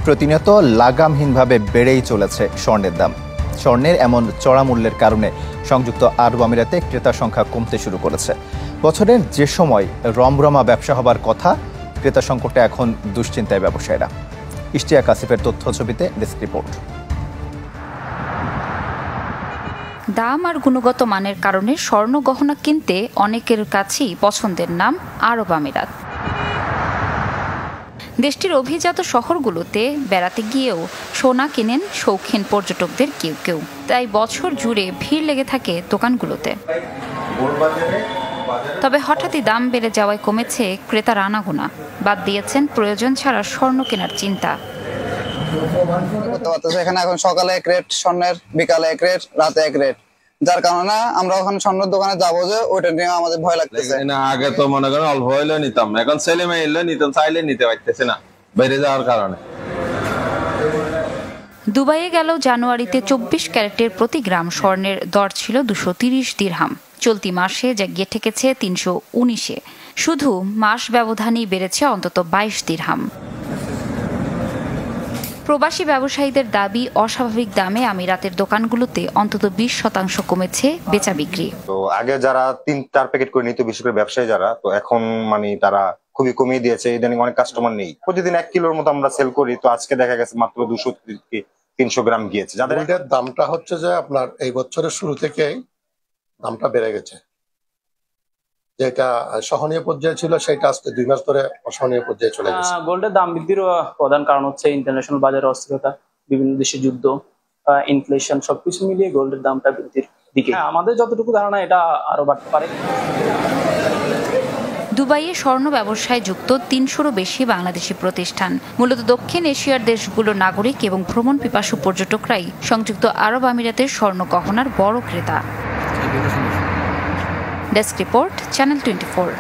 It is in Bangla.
প্রতিনিয়ত লাগামহীনভাবে বেড়েই চলেছে স্বর্ণের দাম। স্বর্ণের এমন চড়া মূল্যের কারণে সংযুক্ত আরব আমিরাতে ক্রেতা সংখ্যা কমতে শুরু করেছে। বছরের যে সময় রমরমা ব্যবসা হবার কথা, ক্রেতা সংকটে এখন দুশ্চিন্তায় ব্যবসায়ীরা। ইশতিয়াক আসিফের তথ্য ছবিতে ডেস্ক রিপোর্ট। দাম আর গুণগত মানের কারণে স্বর্ণ গহনা কিনতে অনেকের কাছেই পছন্দের নাম আরব আমিরাত। দেশটির অভিজাত শহরগুলোতে বেড়াতে গিয়েও সোনা কেনেন শৌখিন পর্যটকদের কেউ কেউ। তাই বছর জুড়ে ভিড় লেগে থাকে দোকানগুলোতে। তবে হঠাৎই দাম বেড়ে যাওয়ায় কমেছে ক্রেতার আনাগোনা। বাদ দিয়েছেন প্রয়োজন ছাড়া স্বর্ণ কেনার চিন্তা। এখানে এখন সকালে এক রেট স্বর্ণের, বিকালে এক রেট, রাতে এক রেট, যার কারণে আমরা ওখানে স্বর্ণের দোকানে যাবো যে ওইটা নিয়ে আমাদের ভয় লাগতেছে। না, আগে তো মনে করেন অল্প হইলেও নিতাম, এখন ছেলে মেয়ে এলে নিতাম, চাইলে নিতে পারতেছে না বেড়ে যাওয়ার কারণে। দুবাইয়ে গেল জানুয়ারিতে 24 ক্যারেটের প্রতি গ্রাম স্বর্ণের দর ছিল 230 দিরহাম। চলতি মাসে যা গিয়ে ঠেকেছে 319-এ। শুধু মাস ব্যবধানেই বেড়েছে অন্তত 22 দিরহাম। প্রবাসী ব্যবসায়ীদের দাবি, অস্বাভাবিক দামে আমিরাতের দোকানগুলোতে অন্তত 20% কমেছে বেচা বিক্রি। তো আগে যারা 3-4 প্যাকেট করে নিত, বিশেষ করে ব্যবসায়ী যারা, তো এখন মানে তারা খুবই কমিয়ে দিয়েছে। ইদানিং অনেক কাস্টমার নেই। প্রতিদিন 1 কিলোর মতো আমরা সেল করি, তো আজকে দেখা গেছে মাত্র 200-300 গ্রাম গিয়েছে। যাদের দামটা হচ্ছে যে আপনার এই বছরের শুরু থেকে দামটা বেড়ে গেছে। যেটা সহনীয় পর্যায়ে ছিল সেটা আজকে 2 মাস ধরে অসহনীয় পর্যায়ে চলে গেছে। গোল্ডের দাম বৃদ্ধির প্রধান কারণ হচ্ছে ইন্টারন্যাশনাল বাজারে অস্থিরতা, বিভিন্ন দেশে যুদ্ধ, ইনফ্লেশন, সবকিছু মিলিয়ে গোল্ডের দামটা বৃদ্ধির দিকে। আমাদের যতটুকু ধারণা এটা আরো বাড়তে পারে। দুবাইয়ে স্বর্ণ ব্যবসায় যুক্ত 300-রও বেশি বাংলাদেশি প্রতিষ্ঠান। মূলত দক্ষিণ এশিয়ার দেশগুলোর নাগরিক এবং ভ্রমণ পিপাসু পর্যটকরাই সংযুক্ত আরব আমিরাতের স্বর্ণ গহনার বড় ক্রেতা। Desk report, channel 24।